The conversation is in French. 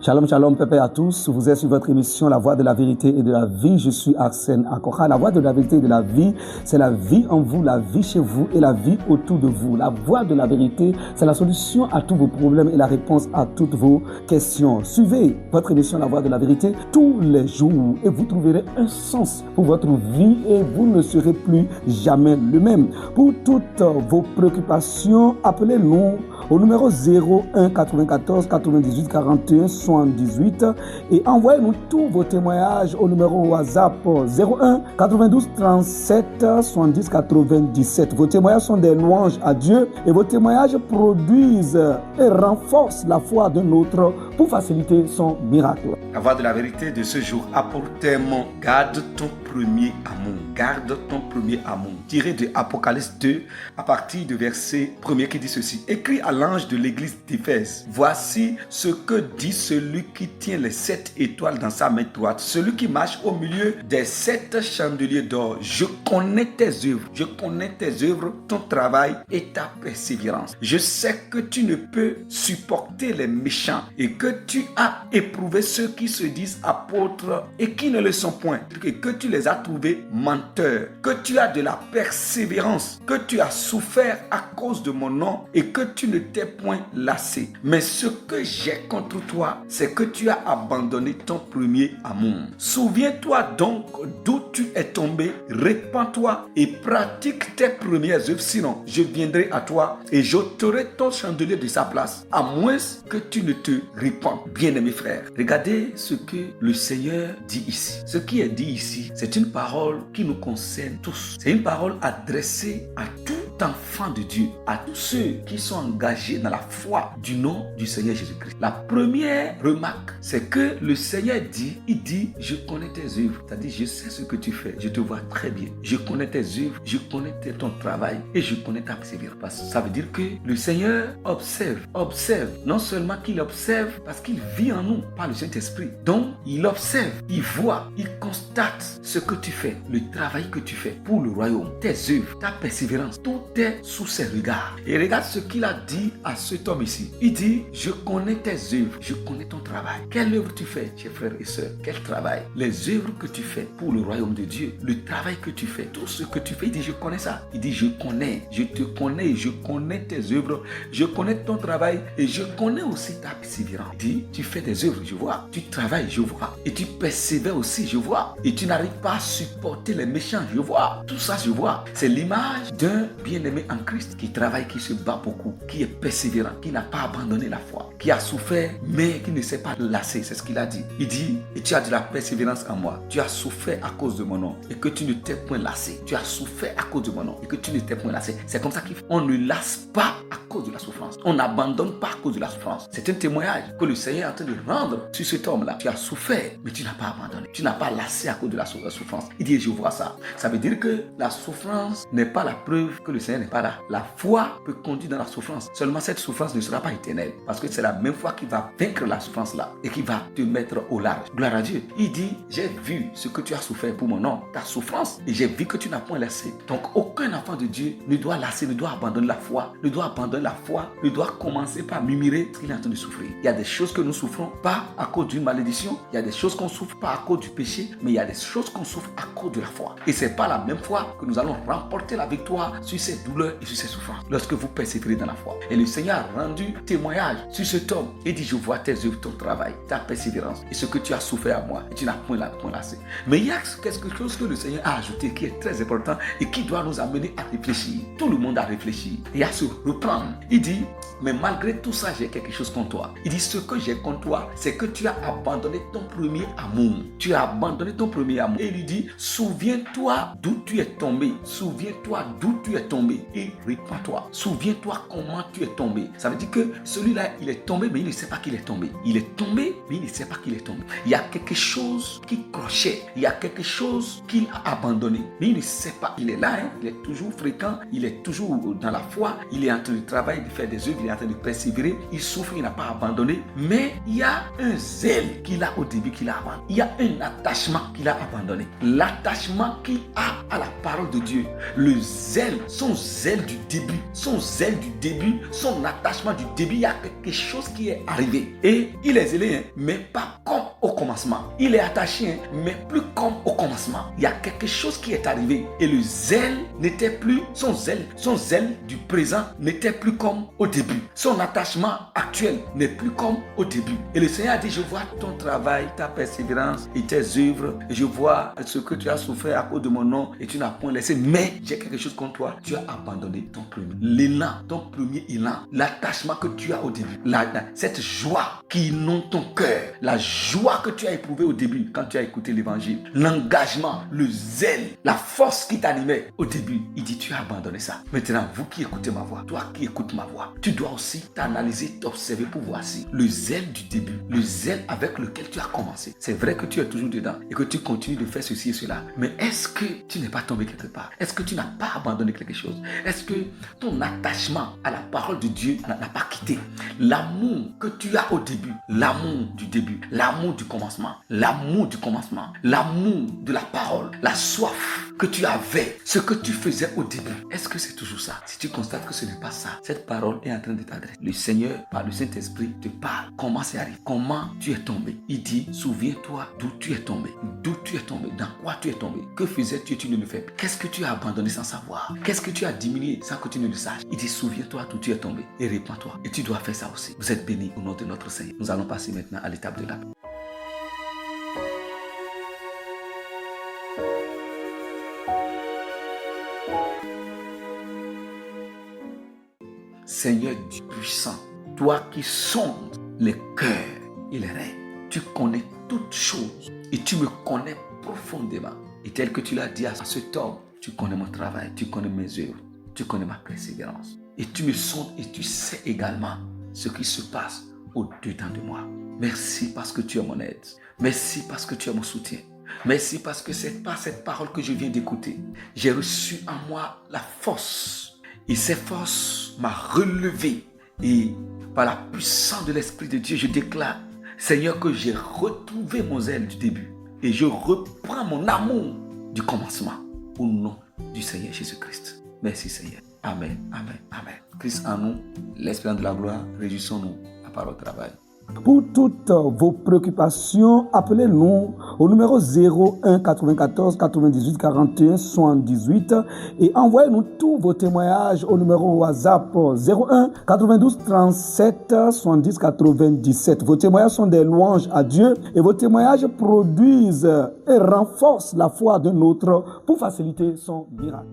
Shalom, shalom, pépé à tous. Vous êtes sur votre émission La Voix de la Vérité et de la Vie. Je suis Arsène Akora. La Voix de la Vérité et de la Vie, c'est la vie en vous, la vie chez vous et la vie autour de vous. La Voix de la Vérité, c'est la solution à tous vos problèmes et la réponse à toutes vos questions. Suivez votre émission La Voix de la Vérité tous les jours et vous trouverez un sens pour votre vie et vous ne serez plus jamais le même. Pour toutes vos préoccupations, appelez-nous au numéro 01 94 98 41 78 et envoyez-nous tous vos témoignages au numéro WhatsApp 01 92 37 70 97. Vos témoignages sont des louanges à Dieu et vos témoignages produisent et renforcent la foi de l'autre pour faciliter son miracle. La voix de la vérité de ce jour a pour thème « Garde ton premier amour ». Garde ton premier amour. Tiré de Apocalypse 2 à partir du verset 1er qui dit ceci. Écrit à l'ange de l'église d'Éphèse. Voici ce que dit celui qui tient les 7 étoiles dans sa main droite. Celui qui marche au milieu des 7 chandeliers d'or. Je connais tes œuvres. Je connais tes œuvres, ton travail et ta persévérance. Je sais que tu ne peux supporter les méchants et que tu as éprouvé ceux qui se disent apôtres et qui ne le sont point. Et que tu les as trouvés menteurs. Que tu as de la persévérance. Que tu as souffert à cause de mon nom et que tu ne t'es point lassé. Mais ce que j'ai contre toi, c'est que tu as abandonné ton premier amour. Souviens-toi donc d'où tu es tombé, répands-toi et pratique tes premières œuvres. Sinon, je viendrai à toi et j'ôterai ton chandelier de sa place, à moins que tu ne te répandes. Bien-aimés frères, regardez ce que le Seigneur dit ici. Ce qui est dit ici, c'est une parole qui nous concerne tous. C'est une parole adressée à tout enfant de Dieu, à tous ceux qui sont engagés dans la foi du nom du Seigneur Jésus-Christ. La première remarque, c'est que le Seigneur dit, il dit, je connais tes œuvres. C'est-à-dire, je sais ce que tu fais, je te vois très bien. Je connais tes œuvres, je connais ton travail et je connais ta persévérance. Parce que ça veut dire que le Seigneur observe. Non seulement qu'il observe parce qu'il vit en nous par le Saint-Esprit. Donc, il observe, il voit, il constate ce que tu fais, le travail que tu fais pour le royaume, tes œuvres, ta persévérance, tout est sous ses regards. Et regarde ce qu'il a dit à cet homme ici. Il dit, je connais tes œuvres, je connais ton travail. Quelle œuvre tu fais, chers frères et sœurs? Quel travail? Les œuvres que tu fais pour le royaume de Dieu, le travail que tu fais, tout ce que tu fais. Il dit, je connais ça. Il dit, je connais, je te connais, je connais tes œuvres, je connais ton travail et je connais aussi ta persévérance. Il dit, tu fais des œuvres, je vois. Tu travailles, je vois. Et tu persévères aussi, je vois. Et tu n'arrives pas à supporter les méchants, je vois. Tout ça, je vois. C'est l'image d'un bien-aimé en Christ qui travaille, qui se bat beaucoup, qui est persévérant, qui n'a pas abandonné la foi, qui a souffert, mais qui ne s'est pas lassé. C'est ce qu'il a dit. Il dit, et tu as de la persévérance en moi. Tu as souffert à cause de mon nom et que tu ne t'es point lassé. Tu as souffert à cause de mon nom et que tu ne t'es point lassé. C'est comme ça qu'on ne lasse pas à cause de la souffrance. On n'abandonne pas à cause de la souffrance. C'est un témoignage que le Seigneur est en train de rendre sur cet homme-là. Tu as souffert, mais tu n'as pas abandonné. Tu n'as pas lassé à cause de la souffrance. Il dit, je vois ça. Ça veut dire que la souffrance n'est pas la preuve que le Seigneur n'est pas là. La foi peut conduire dans la souffrance. Seulement cette souffrance ne sera pas éternelle. Parce que c'est la même foi qui va vaincre la souffrance là et qui va te mettre au large. Gloire à Dieu. Il dit, j'ai vu ce que tu as souffert pour mon nom, ta souffrance, et j'ai vu que tu n'as point lassé. Donc aucun enfant de Dieu ne doit lasser, ne doit abandonner la foi, ne doit commencer par murmurer ce qu'il est en train de souffrir. Il y a des choses que nous souffrons pas à cause d'une malédiction, il y a des choses qu'on souffre pas à cause du péché, mais il y a des choses qu'on souffre à cause de la foi. Et c'est pas la même foi que nous allons remporter la victoire sur ces douleurs et sur ces souffrances lorsque vous persévérez dans la foi. Et le Seigneur a rendu témoignage sur cet homme et dit, je vois tes œuvres, ton travail, ta persévérance et ce que tu as souffert à moi et tu n'as point lassé. Mais il y a quelque chose que le Seigneur a ajouté qui est très important et qui doit nous amener à réfléchir. Tout le monde a réfléchi et à se reprendre. Il dit, mais malgré tout ça, j'ai quelque chose contre toi. Il dit, ce que j'ai contre toi, c'est que tu as abandonné ton premier amour. Tu as abandonné ton premier amour. Et il lui dit, souviens-toi d'où tu es tombé. Souviens-toi d'où tu es tombé et répands-toi. Souviens-toi comment tu es tombé. Ça veut dire que celui-là, il est tombé, mais il ne sait pas qu'il est tombé. Il est tombé, mais il ne sait pas qu'il est tombé. Il y a quelque chose qui crochait. Il y a quelque chose qu'il a abandonné. Mais il ne sait pas. Il est là, hein? Il est toujours fréquent. Il est toujours dans la foi. Il est en train de travailler, de faire des œuvres. Il est en train de persévérer. Il souffre, il n'a pas abandonné. mais il y a un zèle qu'il a au début qu'il a abandonné. Il y a un attachement qu'il a abandonné. L'attachement qu'il a à la parole de Dieu. Le zèle, son zèle du début. Son zèle du début, son attachement du début. Il y a quelque chose qui est arrivé. Et il est zélé, hein, mais pas comme au commencement. Il est attaché, hein, mais plus comme au commencement. Il y a quelque chose qui est arrivé. Et le zèle n'était plus, son zèle du présent n'était plus comme au début. Son attachement actuel n'est plus comme au début. Et le Seigneur a dit, je vois ton travail, ta persévérance et tes œuvres. Et je vois ce que tu as souffert à cause de mon nom et tu n'as point laissé. Mais j'ai quelque chose contre toi. Tu as abandonné ton premier. L'élan, ton premier élan, l'attachement que tu as au début. Cette joie qui inonde ton cœur. La joie que tu as éprouvée au début quand tu as écouté l'évangile. L'engagement, le zèle, la force qui t'animait au début. Il dit, tu as abandonné ça. Maintenant, vous qui écoutez ma voix, toi qui écoutes ma voix, tu dois aussi t'analyser, t'observer pour voir si le zèle du début, le zèle avec lequel tu as commencé. C'est vrai que tu es toujours dedans et que tu continues de faire ceci et cela. Mais est-ce que tu n'es pas tombé quelque part? Est-ce que tu n'as pas abandonné quelque chose? Est-ce que ton attachement à la parole de Dieu n'a pas quitté? L'amour que tu as au début, l'amour du début, l'amour du commencement, l'amour de la parole, la soif que tu avais, ce que tu faisais au début. Est-ce que c'est toujours ça? Si tu constates que ce n'est pas ça, cette parole est en train de t'adresser. Le Seigneur, par le Saint-Esprit, te parle. Comment c'est arrivé? Comment tu es tombé? Il dit, souviens-toi d'où tu es tombé. D'où tu es tombé? Dans quoi tu es tombé? Que faisais-tu et tu ne le fais plus? Qu'est-ce que tu as abandonné sans savoir? Qu'est-ce que tu as diminué sans que tu ne le saches? Il dit, souviens-toi d'où tu es tombé et répands-toi. Et tu dois faire ça aussi. Vous êtes bénis au nom de notre Seigneur. Nous allons passer maintenant à l'étape de la paix. Seigneur Dieu puissant, toi qui sondes les cœurs et les reins, tu connais toutes choses et tu me connais profondément. Et tel que tu l'as dit à cet homme, tu connais mon travail, tu connais mes œuvres, tu connais ma persévérance. Et tu me sondes et tu sais également ce qui se passe au-dedans de moi. Merci parce que tu es mon aide. Merci parce que tu es mon soutien. Merci parce que c'est par cette parole que je viens d'écouter. J'ai reçu en moi la force. Et cette force m'a relevé. Et par la puissance de l'Esprit de Dieu, je déclare, Seigneur, que j'ai retrouvé mon zèle du début. Et je reprends mon amour du commencement. Au nom du Seigneur Jésus-Christ. Merci Seigneur. Amen, amen, amen. Christ en nous, l'Esprit de la gloire, réjouissons-nous à part au travail. Pour toutes vos préoccupations, appelez-nous au numéro 01 94 98 41 78 et envoyez-nous tous vos témoignages au numéro WhatsApp 01 92 37 70 97. Vos témoignages sont des louanges à Dieu et vos témoignages produisent et renforcent la foi de l'autre pour faciliter son miracle.